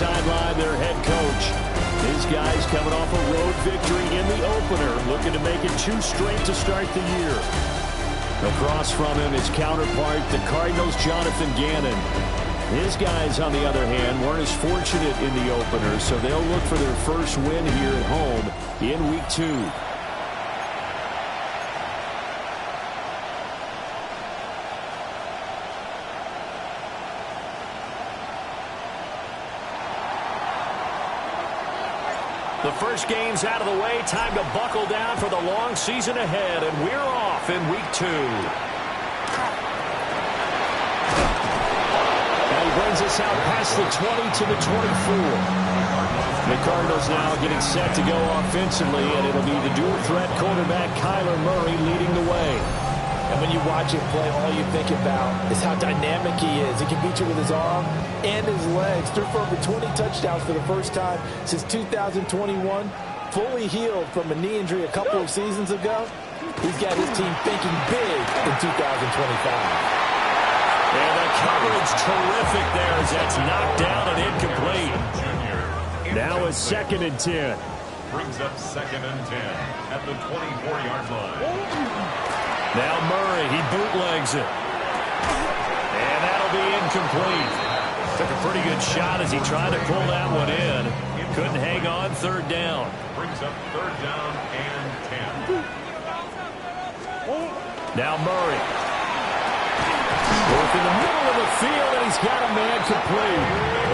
sideline, their head coach. His guys coming off a road victory in the opener, looking to make it 2 straight to start the year. Across from him, his counterpart, the Cardinals' Jonathan Gannon. His guys, on the other hand, weren't as fortunate in the opener, so they'll look for their first win here at home in Week 2. The first game's out of the way. Time to buckle down for the long season ahead, and we're off in Week 2. And he brings us out past the 20 to the 24. The Cardinals now getting set to go offensively, and it'll be the dual-threat quarterback Kyler Murray leading the way. And when you watch him play, all you think about is how dynamic he is. He can beat you with his arm and his legs. Threw for over 20 touchdowns for the first time since 2021. Fully healed from a knee injury a couple of seasons ago. He's got his team thinking big in 2025. And the coverage terrific there as that's knocked down and incomplete. Now a 2nd and 10. Brings up 2nd and 10 at the 24-yard line. Now Murray, he bootlegs it. And that'll be incomplete. Took a pretty good shot as he tried to pull that one in. Couldn't hang on, 3rd down. Brings up 3rd down and 10. Now Murray. Work in the middle of the field, and he's got a man complete.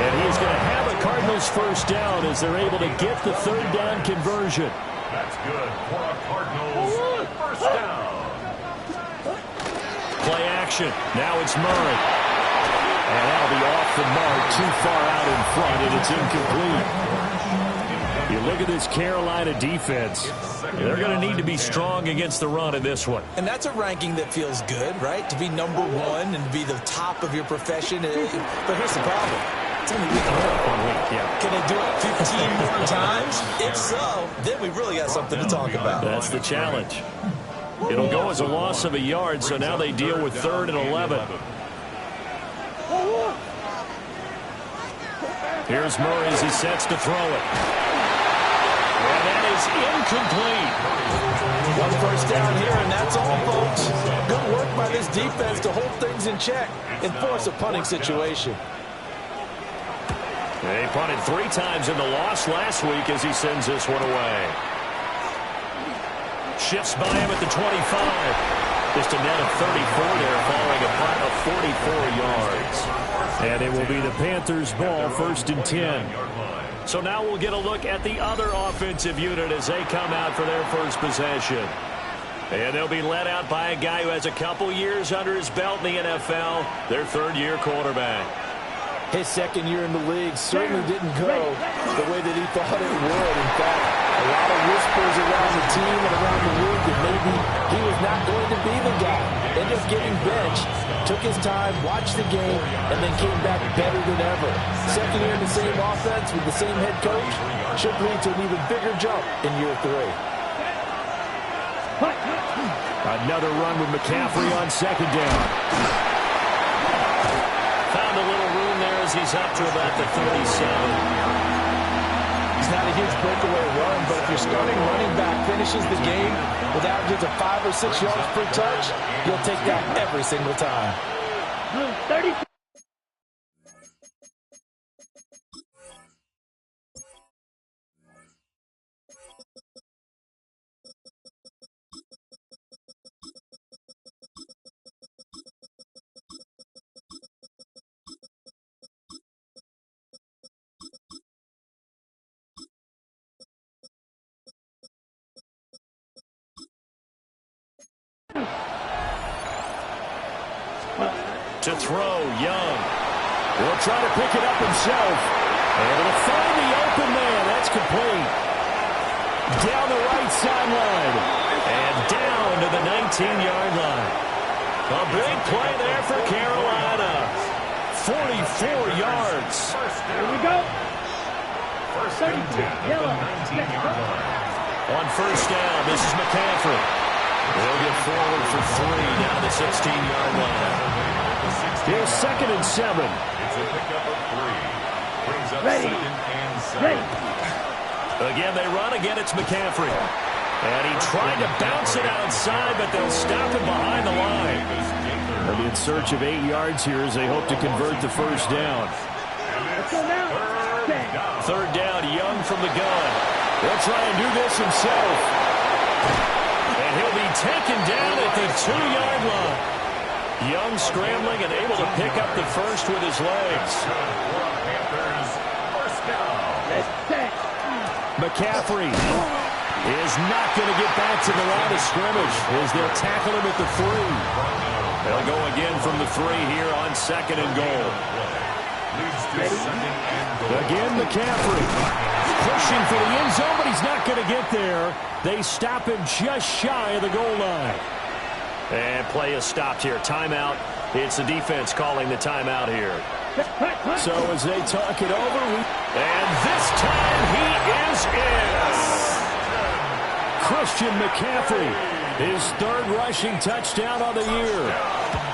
And he's going to have a Cardinals first down as they're able to get the 3rd down conversion. That's good for a Cardinals first down. Play action. Now it's Murray. And that'll be off the mark, too far out in front, and it's incomplete. You look at this Carolina defense. They're going to need to be strong against the run in this one. And that's a ranking that feels good, right? To be number 1 and be the top of your profession. But here's the problem. It's only week 1 week, yeah. Can they do it 15 more times? If so, then we really got something to talk about. That's the challenge. It'll go as a loss of a yard, so now they deal with 3rd and 11. Here's Murray as he sets to throw it. And that is incomplete. 1 first down here, and that's all, folks. Good work by this defense to hold things in check and force a punting situation. They punted 3 times in the loss last week as he sends this one away. Shifts by him at the 25. Just a net of 34 there, following a punt of 44 yards. And it will be the Panthers' ball, 1st and 10. So now we'll get a look at the other offensive unit as they come out for their first possession. And they'll be led out by a guy who has a couple years under his belt in the NFL, their 3rd-year quarterback. His 2nd year in the league certainly didn't go the way that he thought it would. In fact, a lot of whispers around the team and around the league that maybe he was not going to be the guy. Ended up getting benched, took his time, watched the game, and then came back better than ever. 2nd year in the same offense with the same head coach should lead to an even bigger jump in year 3. Another run with McCaffrey on 2nd down. Found a little room there as he's up to about the 37. It's not a huge breakaway run, but if your starting running back finishes the game with averages of 5 or 6 yards per touch, you'll take that every single time. 30. To throw, Young. Will try to pick it up himself. Able to find the open man. That's complete. Down the right sideline. And down to the 19-yard line. A big play there for Carolina. 44 yards. Here we go. 1st and 10 at the 19-yard line. On 1st down, this is McCaffrey. They'll get forward for 3 down the 16-yard line. Here's 2nd and 7. It's a pickup of 3. Brings up Second and 7. Again, they run. Again, it's McCaffrey. And he tried to bounce it outside, but they'll stop him behind the line. They'll be in search of 8 yards here as they hope to convert the first down. Third down, Young from the gun. He'll try and do this himself. And he'll be taken down at the 2-yard line. Young scrambling and able to pick up the first with his legs. McCaffrey is not going to get back to the line of scrimmage as they'll tackle him at the 3. They'll go again from the 3 here on second and goal. Again, McCaffrey pushing for the end zone, but he's not going to get there. They stop him just shy of the goal line. And play is stopped here. Timeout. It's the defense calling the timeout here. So as they talk it over, and this time he is in. Christian McCaffrey, his third rushing touchdown of the year.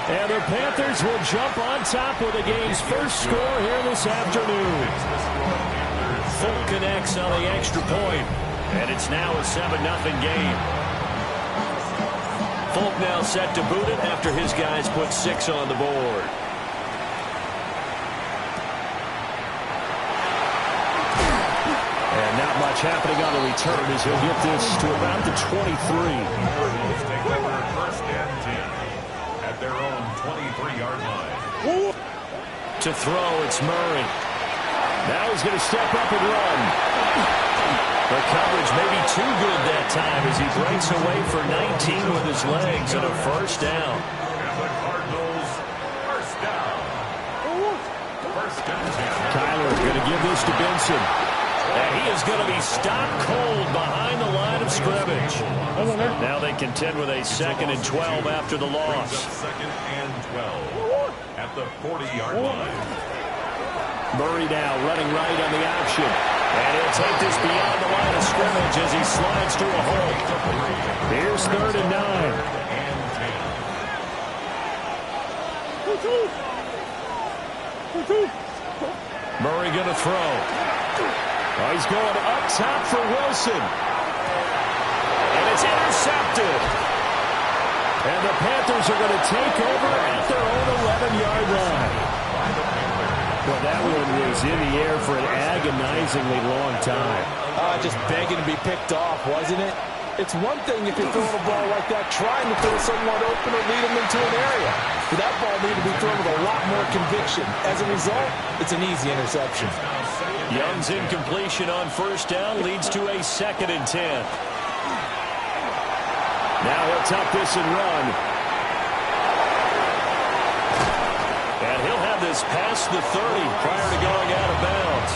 And the Panthers will jump on top with the game's first score here this afternoon. Folk connects on the extra point, and it's now a 7-0 game. Folk now set to boot it after his guys put 6 on the board. And not much happening on the return as he'll get this to about the 23. First and 10 at their own 23-yard line. To throw, it's Murray. Now he's going to step up and run. The coverage may be too good that time as he breaks away for 19 with his legs and a first down. And the Cardinals, first down. First and 10. Kyler going to give this to Benson. And he is going to be stopped cold behind the line of scrimmage. Now they contend with a 2nd and 12 after the loss. Second and 12 at the 40-yard line. Murray now running right on the option. And he'll take this beyond the line of scrimmage as he slides through a hole. Here's 3rd and 9. Murray going to throw. Oh, he's going up top for Wilson. And it's intercepted. And the Panthers are going to take over at their own 11-yard line. Well, that one was in the air for an agonizingly long time. Just begging to be picked off, wasn't it? It's one thing if you're throwing a ball like that, trying to throw someone open or lead them into an area. But that ball needed to be thrown with a lot more conviction. As a result, it's an easy interception. Young's incompletion on first down leads to a 2nd and 10. Now he'll tuck this and run. And he'll have this past the 30 prior to going out of bounds.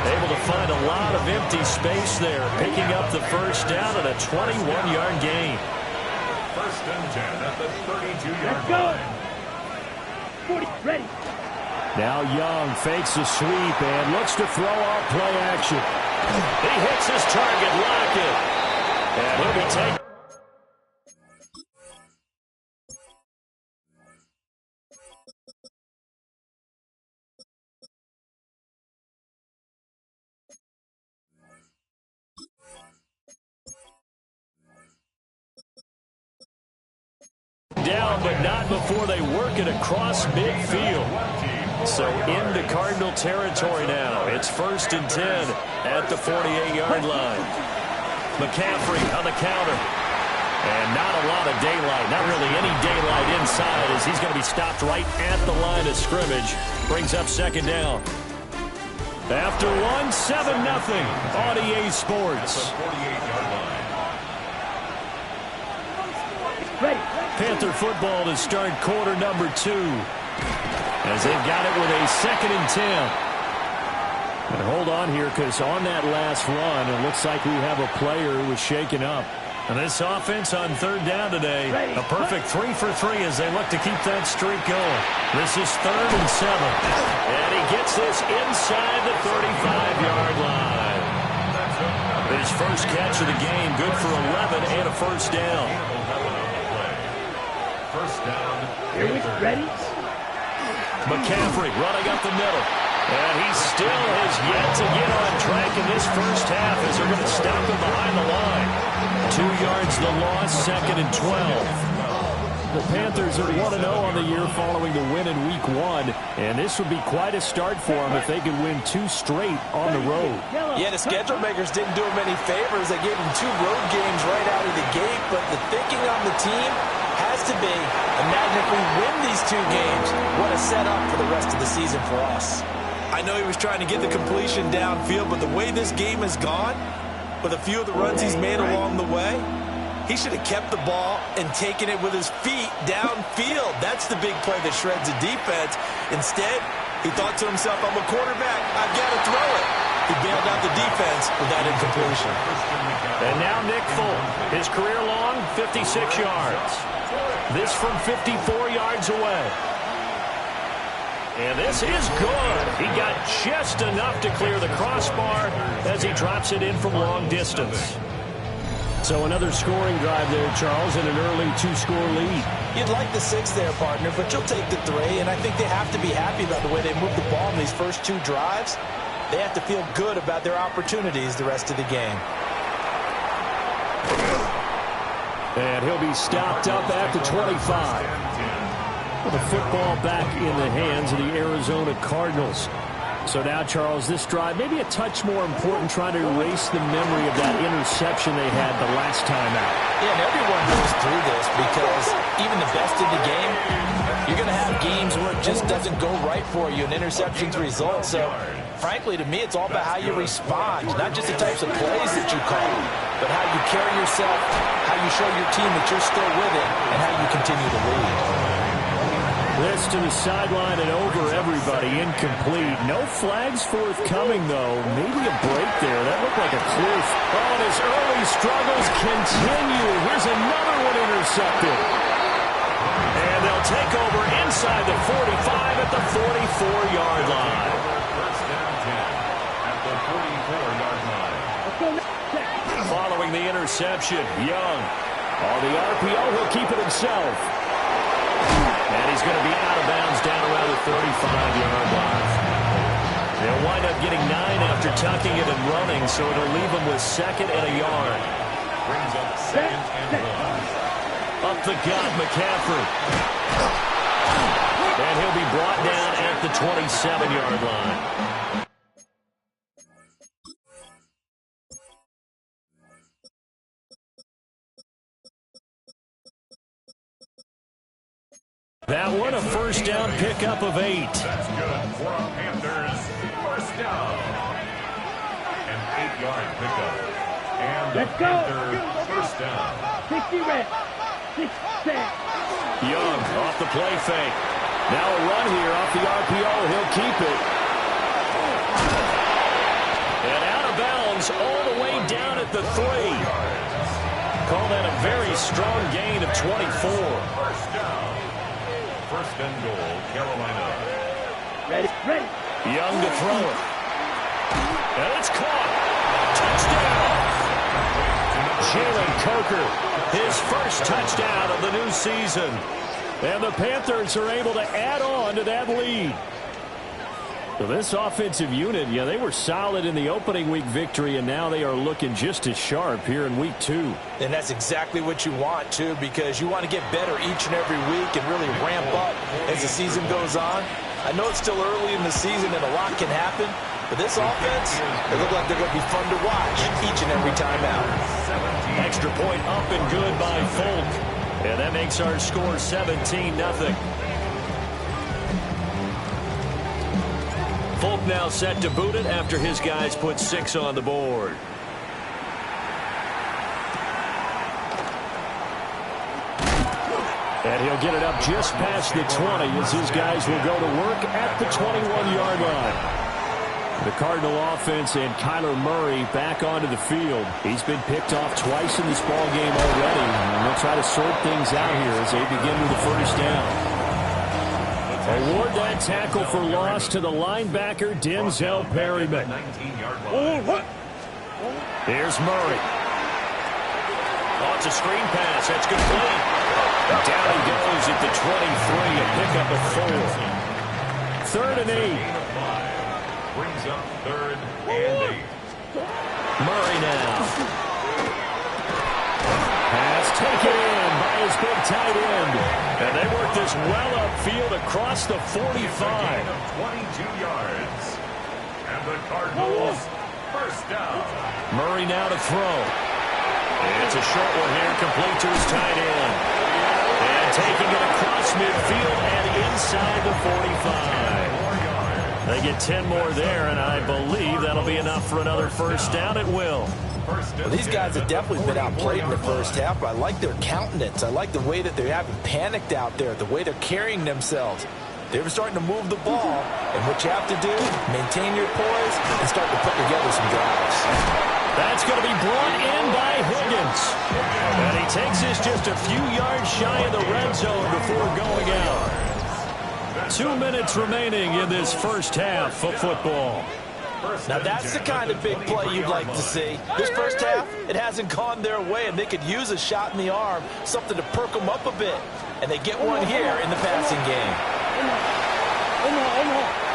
Able to find a lot of empty space there, picking up the first down at a 21-yard gain. First and 10 at the 32-yard line. 40, ready. Now Young fakes a sweep and looks to throw off play action. He hits his target, Lockett. And he'll be taken. Down, but not before they work it across midfield. So into Cardinal territory now. It's 1st and 10 at the 48-yard line. McCaffrey on the counter. And not a lot of daylight, not really any daylight inside as he's going to be stopped right at the line of scrimmage. Brings up 2nd down. After one, 7-0 on EA Sports. Ready. Panther football to start quarter number 2. As they've got it with a 2nd and 10. And hold on here because on that last run, it looks like we have a player who was shaken up. And this offense on 3rd down today, a perfect 3 for 3 as they look to keep that streak going. This is 3rd and 7. And he gets this inside the 35-yard line. His first catch of the game, good for 11 and a first down. First down. Here we ready. McCaffrey running up the middle. And he's still has yet to get on track in this first half as they're going to stop him behind the line. 2 yards the loss, 2nd and 12. The Panthers are 1-0 on the year following the win in Week 1, and this would be quite a start for them if they could win 2 straight on the road. Yeah, the schedule makers didn't do them any favors. They gave them 2 road games right out of the gate, but the thinking on the team has to be, imagine if we win these 2 games, what a setup for the rest of the season for us. I know he was trying to get the completion downfield, but the way this game has gone, with a few of the runs he's made along the way, he should have kept the ball and taken it with his feet downfield. That's the big play that shreds the defense. Instead, he thought to himself, I'm a quarterback. I've got to throw it. He bailed out the defense with that incompletion. And now Nick Folk, his career long, 56 yards. This from 54 yards away. And this is good. He got just enough to clear the crossbar as he drops it in from long distance. So another scoring drive there, Charles, and an early 2-score lead. You'd like the 6 there, partner, but you'll take the 3, and I think they have to be happy about the way they moved the ball in these first 2 drives. They have to feel good about their opportunities the rest of the game. And he'll be stopped up at the 25. The football back in the hands of the Arizona Cardinals. So now, Charles, this drive may be a touch more important, trying to erase the memory of that interception they had the last time out. Yeah, and everyone goes through this because even the best in the game, you're going to have games where it just doesn't go right for you, and interceptions result. So, frankly, to me, it's all about how you respond, not just the types of plays that you call, but how you carry yourself, how you show your team that you're still with it, and how you continue to lead. This to the sideline and over everybody, incomplete. No flags forthcoming, though. Maybe a break there. That looked like a clear. Oh, and his early struggles continue. Here's another one intercepted. And they'll take over inside the 45 at the 44-yard line. First down 10 at the 44-yard line. Following the interception, Young. On the RPO, he'll keep it himself. And he's going to be out of bounds down around the 35-yard line. They'll wind up getting 9 after tucking it and running, so it'll leave them with 2nd and a yard. Brings up 2nd and 1. Up the gut, McCaffrey. And he'll be brought down at the 27-yard line. That one, a first down pickup of 8. That's good for a Panthers first down. An 8-yard pickup. And the Panthers first down. 60 red. 6 set. Young off the play fake. Now a run here off the RPO. He'll keep it. And out of bounds all the way down at the 3. Call that a very strong gain of 24. First down. First and goal, Carolina. Ready. Young to throw it. And it's caught. Touchdown. Jalen Coker, his first touchdown of the new season. And the Panthers are able to add on to that lead. So this offensive unit, yeah, they were solid in the opening week victory, and now they are looking just as sharp here in week 2. And that's exactly what you want, too, because you want to get better each and every week and really ramp up as the season goes on. I know it's still early in the season and a lot can happen, but this offense, they look like they're going to be fun to watch each and every time out. Extra point up and good by Folk. And that makes our score 17-0. Folk now set to boot it after his guys put 6 on the board. And he'll get it up just past the 20 as his guys will go to work at the 21-yard line. The Cardinal offense and Kyler Murray back onto the field. He's been picked off twice in this ball game already, and they'll try to sort things out here as they begin with the first down. Award that tackle for loss to the linebacker, Denzel Perryman. Here's Murray. Oh, it's a screen pass. That's complete. Down he goes at the 23, a pickup of 4. 3rd and 8. brings up 3rd and 8. Murray now. Pass taken in by his big tight end. And they work this well upfield across the 45. 22 yards. And the Cardinals, first down. Murray now to throw. It's a short one here, complete to his tight end. And taking it across midfield and inside the 45. They get 10 more there, and I believe that'll be enough for another first down at will. Well, these guys have definitely been outplayed in the first half, but I like their countenance. I like the way that they haven't panicked out there, the way they're carrying themselves. They were starting to move the ball, and what you have to do, maintain your poise and start to put together some drives. That's going to be brought in by Higgins. And he takes this just a few yards shy of the red zone before going out. 2 minutes remaining in this first half of football. Now that's the kind of big play you'd like to see. This first half, it hasn't gone their way, and they could use a shot in the arm, something to perk them up a bit. And they get one here in the passing game.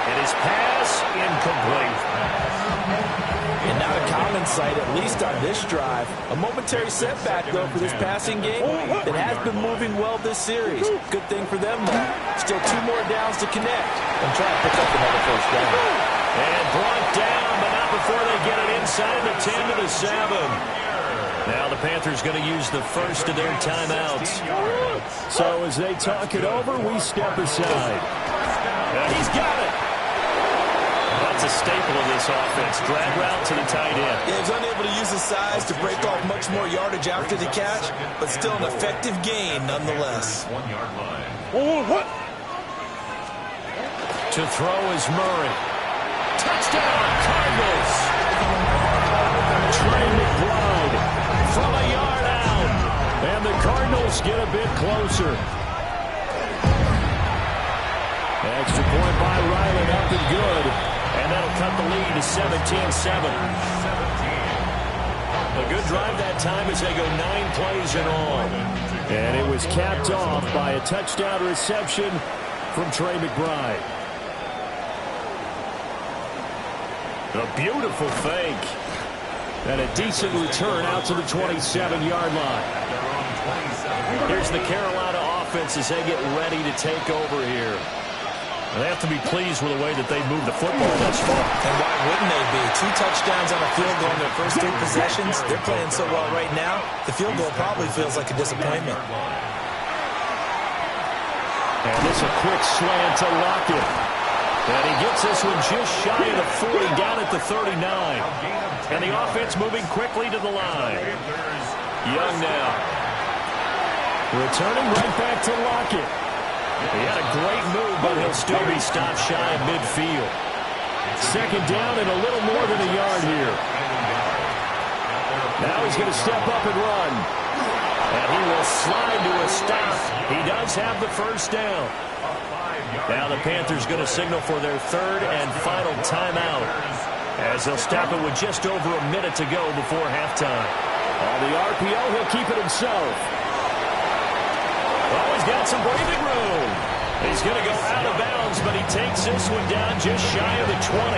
It is pass incomplete. And not a common sight, at least on this drive. A momentary setback, though, for this passing game that has been moving well this series. Good thing for them, though. Still 2 more downs to connect and try to pick up another first down. And brought down, but not before they get it inside the 10 to the 7. Now the Panthers going to use the first of their timeouts. So as they talk it over, we step aside. And he's got it. That's a staple of this offense. Drag route to the tight end. Yeah, he's unable to use his size to break off much more yardage after the catch, but still an effective gain nonetheless. 1 yard line. To throw is Murray. Touchdown, Cardinals. Trey McBride from a yard out. And the Cardinals get a bit closer. Extra point by Ryland, up and good. And that'll cut the lead to 17-7. A good drive that time as they go 9 plays in all. And it was capped off by a touchdown reception from Trey McBride. A beautiful fake. And a decent return out to the 27-yard line. Here's the Carolina offense as they get ready to take over here. They have to be pleased with the way that they move the football thus far. And why wouldn't they be? 2 touchdowns on a field goal in their first 3 possessions. They're playing so well right now, the field goal probably feels like a disappointment. And this a quick slant to Lockett. And he gets this one just shy of the 40, down at the 39. And the offense moving quickly to the line. Young now. Returning right back to Lockett. He had a great move, but he'll still be stopped shy of midfield. Second down and a little more than a yard here. Now he's going to step up and run. And he will slide to a stop. He does have the first down. Now the Panthers going to signal for their 3rd and final timeout, as they'll stop it with just over a minute to go before halftime. On the RPO, he'll keep it himself. Oh, he's got some breathing room. He's going to go out of bounds, but he takes this one down just shy of the 20.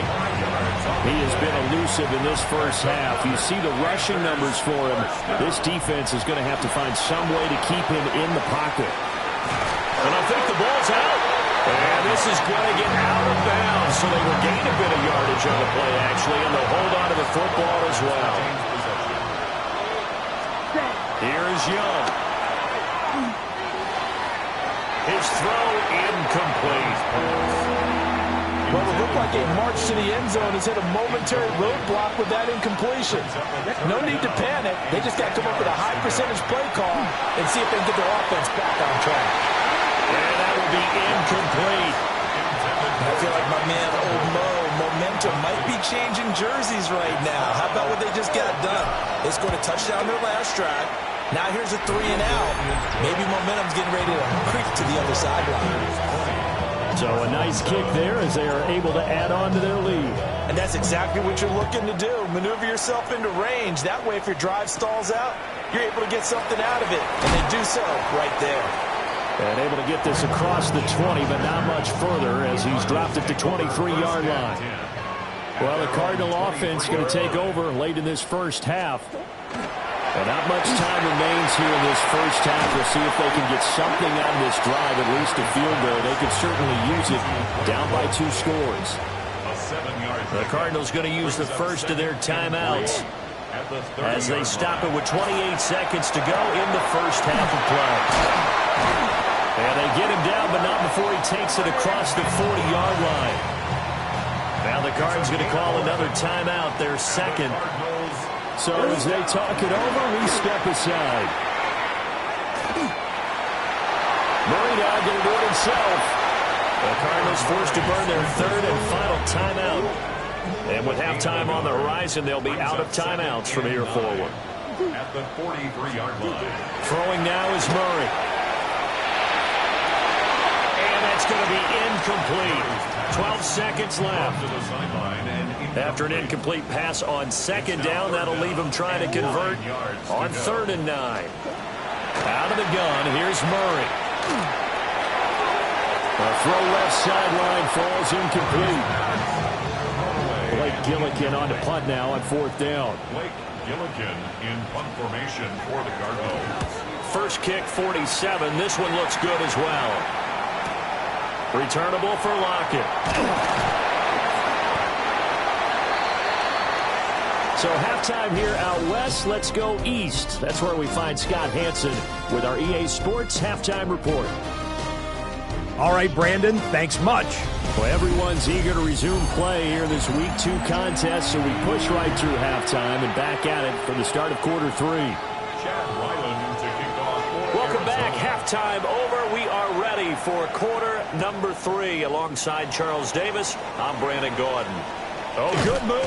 He has been elusive in this first half. You see the rushing numbers for him. This defense is going to have to find some way to keep him in the pocket. And I think the ball's out. And this is going to get out of bounds, so they will gain a bit of yardage on the play, actually, and they'll hold on to the football as well. Here is Young. His throw incomplete. Well, it looked like a march to the end zone has hit a momentary roadblock with that incompletion. No need to panic. They just got to come up with a high percentage play call and see if they can get their offense back on track. And that will be incomplete. I feel like my man, Old Mo, momentum might be changing jerseys right now. How about what they just got done? They scored a touchdown their last drive. Now here's a 3 and out. Maybe momentum's getting ready to creep to the other sideline. So a nice kick there as they are able to add on to their lead. And that's exactly what you're looking to do. Maneuver yourself into range. That way, if your drive stalls out, you're able to get something out of it. And they do so right there. And able to get this across the 20, but not much further as he's dropped it to 23-yard line. Well, the Cardinal offense going to take over late in this first half. Well, not much time remains here in this first half. We'll see if they can get something out of this drive, at least a field goal. They could certainly use it down by 2 scores. The Cardinals going to use the first of their timeouts as they stop it with 28 seconds to go in the first half of play. And they get him down, but not before he takes it across the 40-yard line. Now the Cardinals going to call another timeout, their second. So as they talk it over, we step aside. Murray now going to do it himself. The Cardinals forced to burn their third and final timeout. And with halftime on the horizon, they'll be out of timeouts from here forward. At the 43-yard line. Throwing now is Murray. And that's going to be incomplete. 12 seconds left. After an incomplete pass on second down, that'll leave him trying to convert on 3rd and 9. Out of the gun, here's Murray. A throw left sideline falls incomplete. Blake Gillikin on to punt now on 4th down. Blake Gillikin in punt formation for the Cardinals. First kick, 47. This one looks good as well. Returnable for Lockett. So halftime here out west. Let's go east. That's where we find Scott Hansen with our EA Sports Halftime Report. All right, Brandon, thanks much. Well, everyone's eager to resume play here in this Week 2 contest, so we push right through halftime and back at it for the start of quarter 3. Welcome back. Halftime over. We are ready for quarter number 3. Alongside Charles Davis, I'm Brandon Gordon. Oh, good move.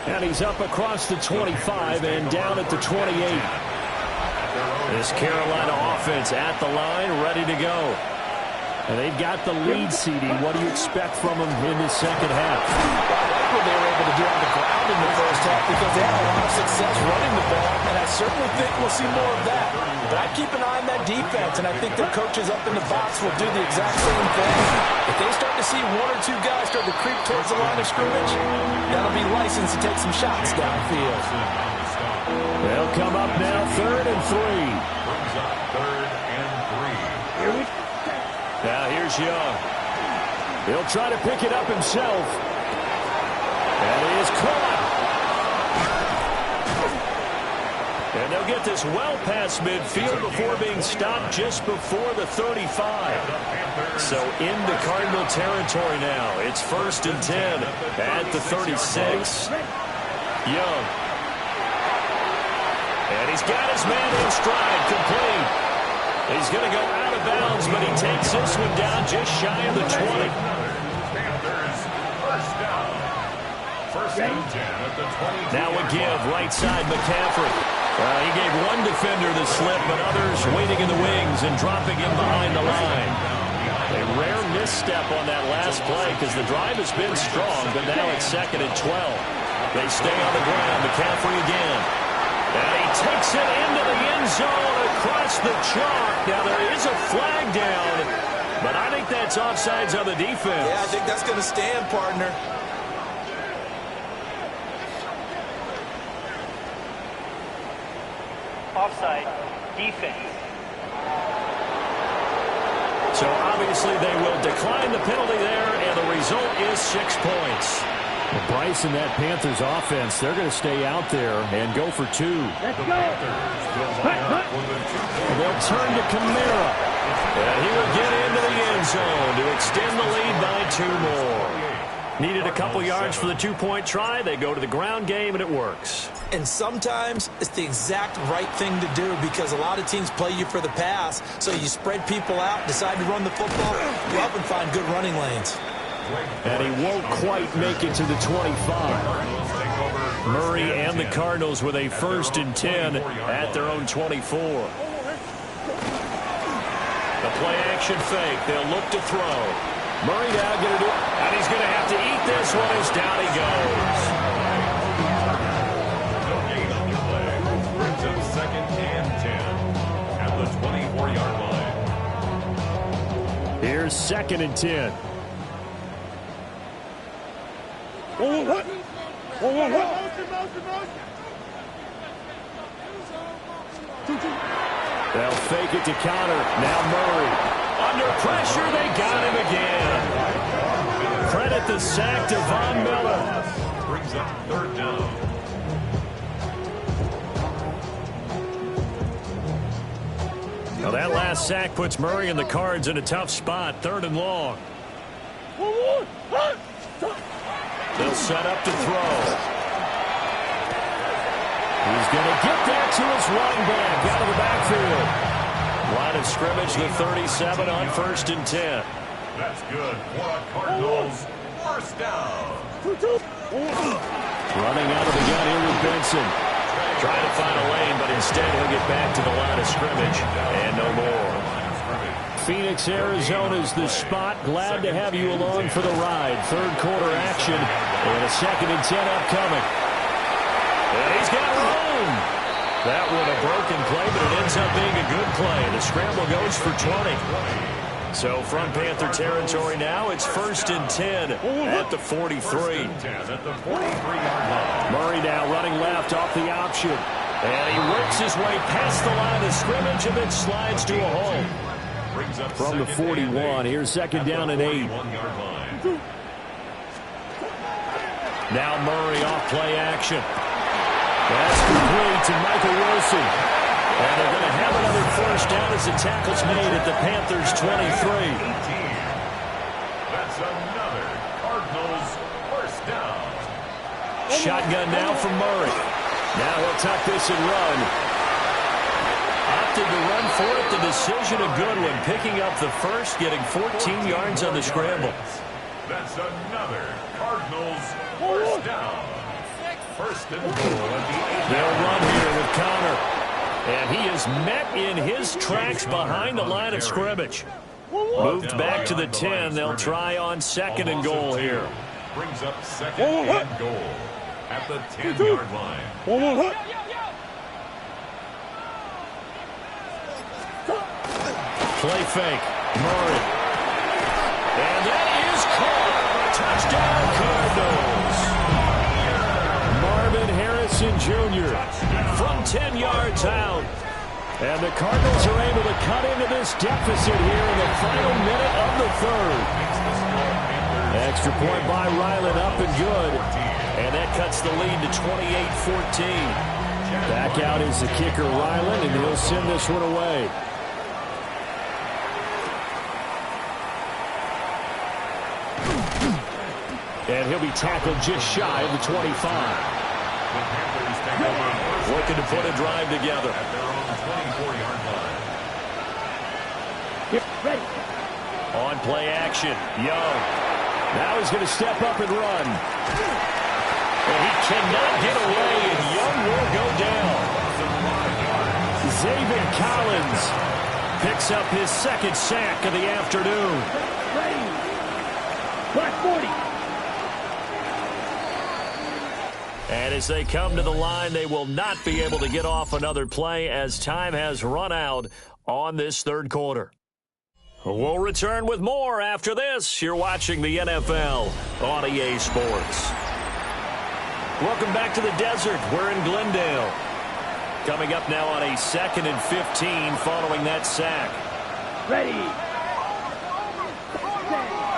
And he's up across the 25 and down at the 28. This Carolina offense at the line, ready to go. And they've got the lead seeding. What do you expect from them in the second half? I like what they were able to do on the ground in the first half because they had a lot of success running the ball, and I certainly think we'll see more of that. But I keep an eye on that defense, and I think their coaches up in the box will do the exact same thing. If they start to see 1 or 2 guys start to creep towards the line of scrimmage, that'll be licensed to take some shots downfield. They'll come up now 3rd and 3. Brings up 3rd and 3. Here we go. Now here's Young. He'll try to pick it up himself. And he is caught. And they'll get this well past midfield before being stopped just before the 35. So into Cardinal territory now. It's 1st and 10 at the 36. Young. And he's got his man in stride, complete. He's going to go out of bounds, but he takes this one down just shy of the 20. Panthers first down. 1st and 10 at the 20. Now a give, right side McCaffrey. He gave one defender the slip, but others waiting in the wings and dropping him behind the line. A rare misstep on that last play because the drive has been strong, but now it's 2nd and 12. They stay on the ground. McCaffrey again. And he takes it into the end zone across the chalk. Now there is a flag down, but I think that's offsides on the defense. Yeah, I think that's going to stand, partner. Offside, defense. So obviously they will decline the penalty there, and the result is 6 points. Well, Bryce and that Panthers offense, they're going to stay out there and go for 2. Let's go. They'll turn to Kamara. And he will get into the end zone to extend the lead by 2 more. Needed a couple yards for the 2-point try. They go to the ground game, and it works. And sometimes it's the exact right thing to do because a lot of teams play you for the pass. So you spread people out, decide to run the football, you often find good running lanes. And he won't quite make it to the 25. Murray and the Cardinals with a 1st and 10 at their own 24. The play action fake. They'll look to throw. Murray now going to do it. And he's going to have to eat this one as down he goes. Brings up 2nd and 10 at the 24-yard line. Here's 2nd and 10. They'll fake it to counter. Now Murray. Under pressure, they got him again. Credit the sack to Von Miller. Brings up third down. Now that last sack puts Murray and the Cards in a tough spot. 3rd and long. They'll set up to throw. He's going to get that to his running back out of the backfield. Line of scrimmage, the 37 on 1st and 10. That's good for a Cardinals first down. Running out of the gun here with Benson. Trying to find a lane, but instead he'll get back to the line of scrimmage and no more. Phoenix, Arizona's the spot. Glad to have you along for the ride. 3rd quarter action and a 2nd and 10 upcoming. And he's got room. That one a broken play, but it ends up being a good play. The scramble goes for 20. So from Panther territory now, it's 1st and 10 at the 43. Murray now running left off the option. And he works his way past the line of scrimmage and then slides to a hole. From the 41, here's 2nd down and 8. Now Murray off play action. That's complete to Michael Wilson. And they're going to have another first down as the tackle's made at the Panthers' 23. That's another Cardinals first down. Shotgun now from Murray. Now he'll tuck this and run. Opted to run for it. The decision a good one. Picking up the first, getting 14 yards on the scramble. That's another Cardinals first down. First and goal at the 8. They'll run here with Connor. And he is met in his tracks behind the line of scrimmage. Moved back to the 10. They'll try on 2nd and goal here. Brings up 2nd and goal at the 10-yard line. Play fake. Murray. And that is caught. Touchdown Cardinals. Marvin Harrison Jr. from 10 yards out. And the Cardinals are able to cut into this deficit here in the final minute of the 3rd. Extra point by Ryland up and good. And that cuts the lead to 28-14. Back out is the kicker Ryland, and he'll send this one away. And he'll be tackled just shy of the 25. Looking to put a drive together. At their own 24-yard line. Ready. On play action, Young. Now he's going to step up and run. And he cannot get away, and Young will go down. Zaven Collins picks up his 2nd sack of the afternoon. Ready. Black 40. And as they come to the line, they will not be able to get off another play as time has run out on this 3rd quarter. We'll return with more after this. You're watching the NFL on EA Sports. Welcome back to the desert. We're in Glendale. Coming up now on a 2nd and 15 following that sack. Ready.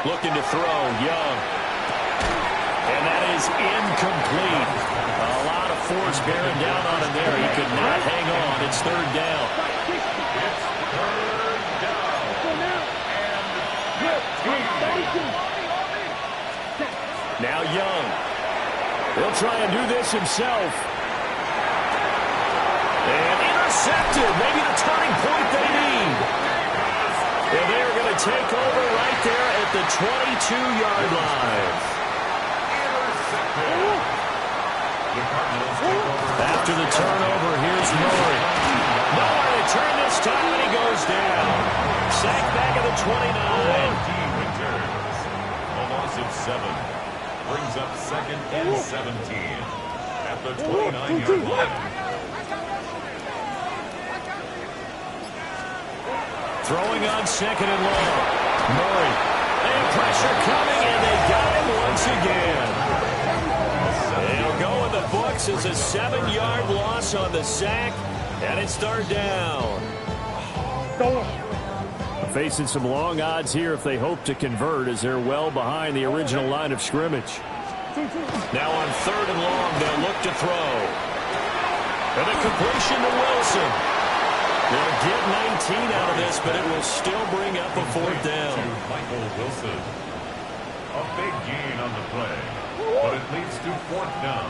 Looking to throw, Young. And that is incomplete. A lot of force bearing down on him there. He could not hang on. It's 3rd down. Now Young. He'll try and do this himself. And intercepted. Maybe the turning point they need. And they are going to take over right there at the 22-yard line. After the turnover, here's Murray. Nowhere to turn this time, and he goes down. Sack back at the 29. A loss of 7. Brings up 2nd and 17 at the 29-yard line. Throwing on 2nd and long. Murray. And pressure coming, and they got him once again. faces a 7-yard loss on the sack, and it's third down. Facing some long odds here if they hope to convert, as they're well behind the original line of scrimmage. Now on third and long, they'll look to throw. And a completion to Wilson. They'll get 19 out of this, but it will still bring up a fourth down. Michael Wilson. A big gain on the play, but it leads to fourth down.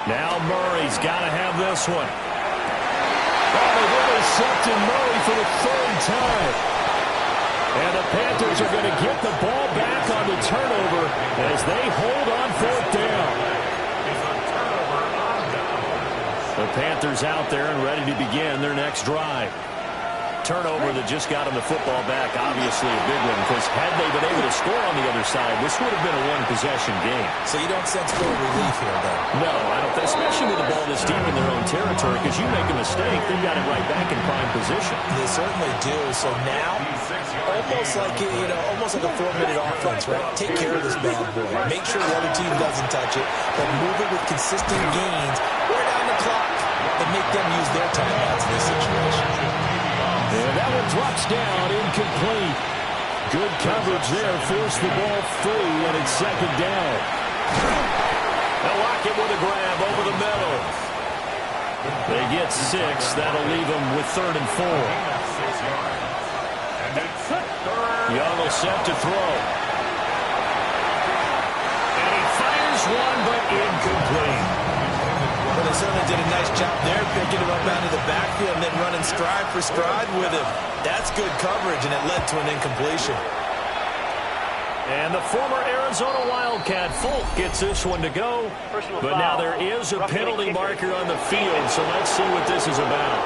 Now Murray's got to have this one. Oh, they've intercepted Murray for the third time. And the Panthers are going to get the ball back on the turnover as they hold on fourth down. The Panthers out there and ready to begin their next drive. Turnover that just got them the football back, obviously a big one, because had they been able to score on the other side, this would have been a one-possession game. So you don't sense full relief here, though? No, I don't think, especially with the ball this deep in their own territory, because you make a mistake, they've got it right back in prime position. They certainly do. So now, almost like a 4-minute offense, right? Take care of this bad boy. Make sure the other team doesn't touch it, but move it with consistent gains. Wear down the clock and make them use their timeouts in this situation. And that one drops down, incomplete. Good coverage there, forced the ball free, and it's second down. They'll lock it with a grab over the middle. They get 6. That'll leave them with third and 4. Young will set to throw. And he fires one, but incomplete. Well, they certainly did a nice job there, picking him up out of the backfield and then running stride for stride with him. That's good coverage, and it led to an incompletion. And the former Arizona Wildcat, Folk, gets this one to go. But now there is a penalty marker on the field, so let's see what this is about.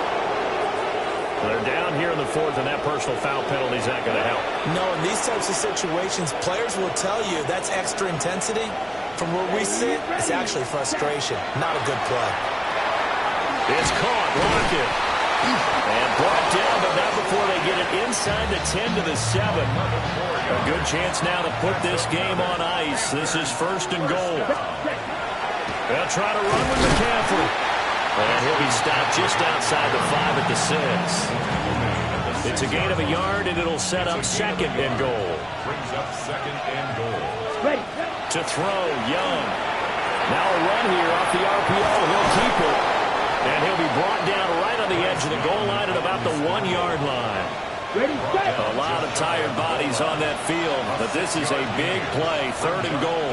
They're down here in the fourth, and that personal foul penalty is not going to help. No, in these types of situations, players will tell you that's extra intensity. From where we sit, it's actually frustration. Not a good play. It's caught. Lockett. And brought down, but not before they get it inside the 10 to the 7. A good chance now to put this game on ice. This is first and goal. They'll try to run with McCaffrey. And he'll be stopped just outside the 5 at the 6. It's a gain of a yard, and it'll set up second and goal. Brings up second and goal. Ready. To throw, Young. Now a run here off the RPO. He'll keep it. And he'll be brought down right on the edge of the goal line at about the 1-yard line. Ready, set. A lot of tired bodies on that field, but this is a big play, third and goal.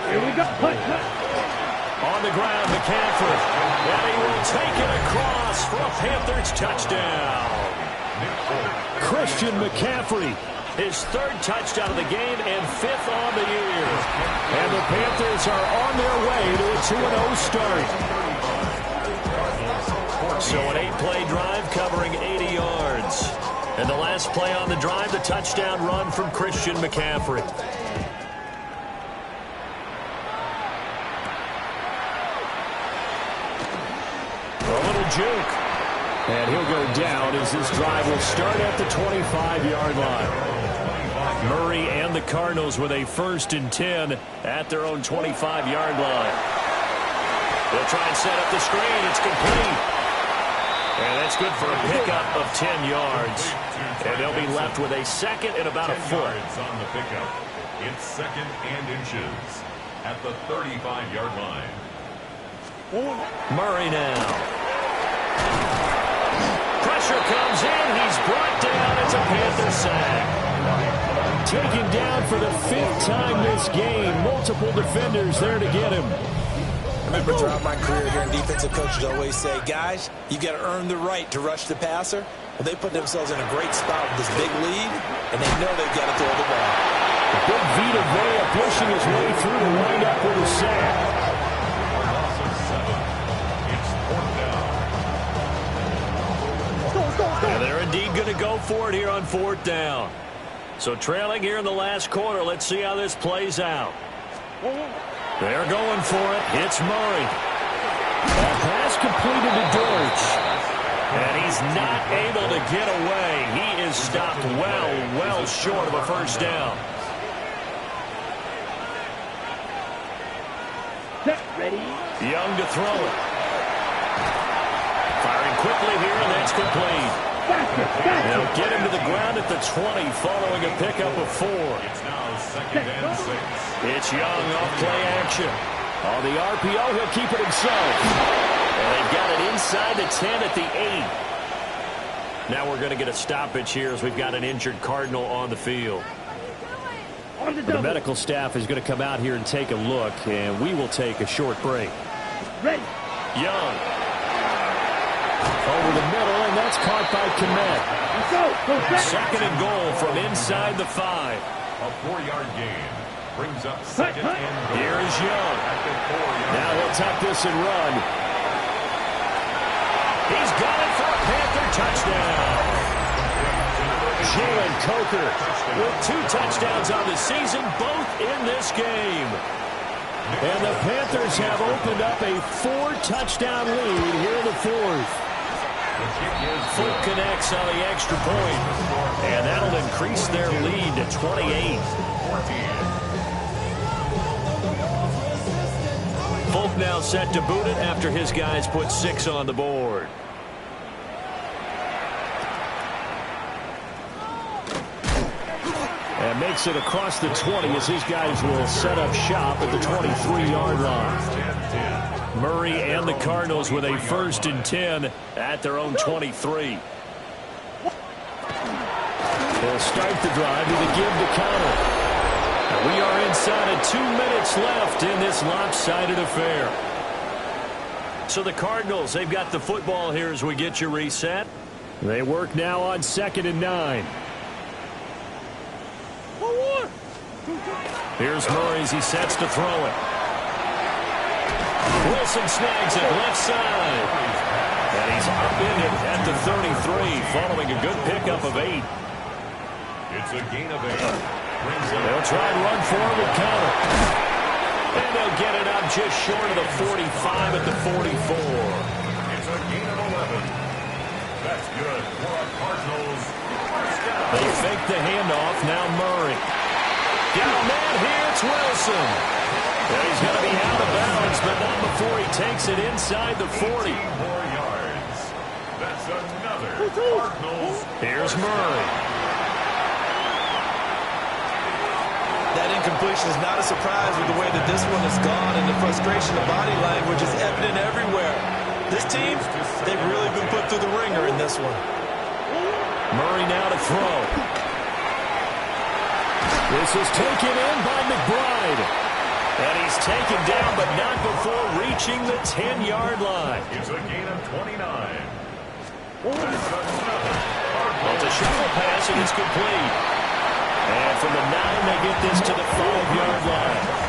Here we go. Push. On the ground, McCaffrey. And he will take it across for a Panthers touchdown. Christian McCaffrey. His third touchdown of the game and 5th on the year. And the Panthers are on their way to a 2-0 start. So an 8-play drive covering 80 yards. And the last play on the drive, the touchdown run from Christian McCaffrey. A little juke. And he'll go down as this drive will start at the 25-yard line. Murray and the Cardinals with a 1st and 10 at their own 25-yard line. They'll try and set up the screen. It's complete. And that's good for a pickup of 10 yards. And they'll be left with a second and about a foot. On the pickup. It's second and inches at the 35-yard line. Murray now. Pressure comes in. He's brought down. It's a Panther sack. Taken down for the 5th time this game. Multiple defenders there to get him. I remember throughout my career here, defensive coaches always say, guys, you got to earn the right to rush the passer. Well, they put themselves in a great spot with this big lead, and they know they've got to throw the ball. Big Vita Vea pushing his way through to wind up with a sack. And they're indeed going to go for it here on 4th down. So trailing here in the last quarter. Let's see how this plays out. They're going for it. It's Murray. That pass completed to Dortch. And he's not able to get away. He is stopped well short of a first down. Set. Ready. Young to throw it. Firing quickly here, and that's complete. They'll get him to the ground at the 20 following a pickup of 4. It's now 2nd and 6. It's Young off play action. On the RPO, he'll keep it himself. And they've got it inside the 10 at the 8. Now we're going to get a stoppage here as we've got an injured Cardinal on the field. The medical staff is going to come out here and take a look, and we will take a short break. Ready. Young. Over the middle, and that's caught by Kmet. Let's go. Go set. 2nd and goal from inside the 5. A 4-yard gain brings up 2nd and goal. Here is Young. At the 4-yard Now he'll tuck this and run. He's got it for a Panther touchdown. Jalen Coker with 2 touchdowns on the season, both in this game. And the Panthers have opened up a 4-touchdown lead here in the 4th. Foot connects on the extra point, and that'll increase their lead to 28. Folk now set to boot it after his guys put 6 on the board. And makes it across the 20 as his guys will set up shop at the 23-yard line. Murray and the Cardinals with a 1st and 10 at their own 23. They'll start the drive with a give to counter. And we are inside of 2 minutes left in this lopsided affair. So the Cardinals, they've got the football here as we get you reset. They work now on 2nd and 9. Here's Murray as he sets to throw it. Wilson snags it left side. And he's upended at the 33 following a good pickup of 8. It's a gain of 8. They'll try and run forward with counter. And they'll get it up just short of the 45 at the 44. It's a gain of 11. That's good for our Cardinals. They fake the handoff. Now Murray. Got a man here. It's Wilson. And he's going to be out of bounds, but not before he takes it inside the 40. 18 more yards. That's another Cardinals. Here's Murray. That incompletion is not a surprise with the way that this one has gone, and the frustration of body language is evident everywhere. This team, they've really been put through the ringer in this one. Murray now to throw. This is taken in by McBride. And he's taken down, but not before reaching the 10-yard line. It's a gain of 29. Well, it's a shovel pass, and it's complete. And from the 9, they get this to the 5-yard line.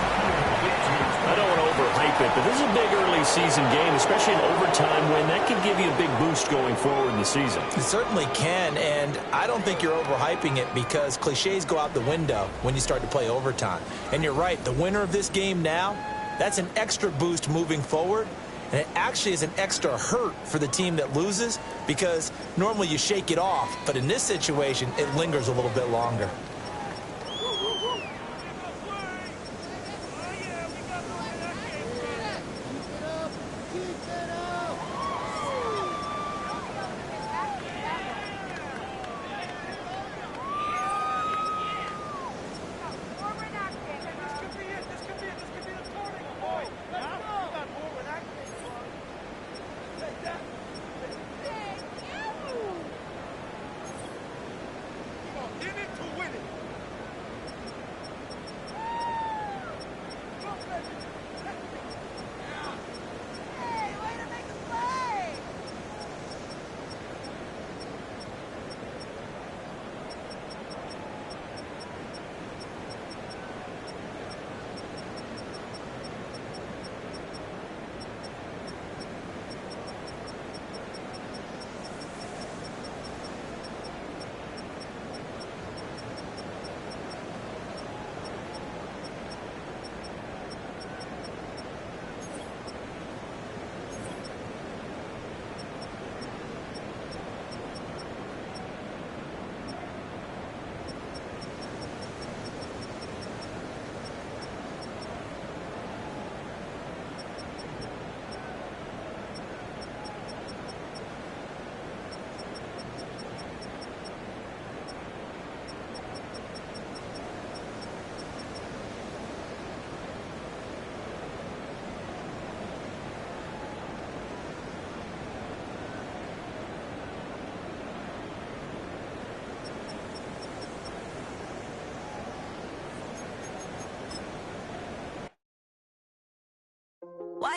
I don't want to overhype it, but this is a big early season game, especially an overtime win. That can give you a big boost going forward in the season. It certainly can, and I don't think you're overhyping it because cliches go out the window when you start to play overtime. And you're right, the winner of this game now, that's an extra boost moving forward. And it actually is an extra hurt for the team that loses because normally you shake it off, but in this situation, it lingers a little bit longer. In it to win it.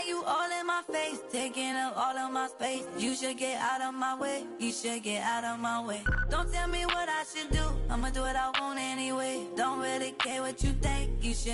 you all in my face, taking up all of my space. You should get out of my way. You should get out of my way. Don't tell me what I should do. I'ma do what I want anyway. Don't really care what you think. You should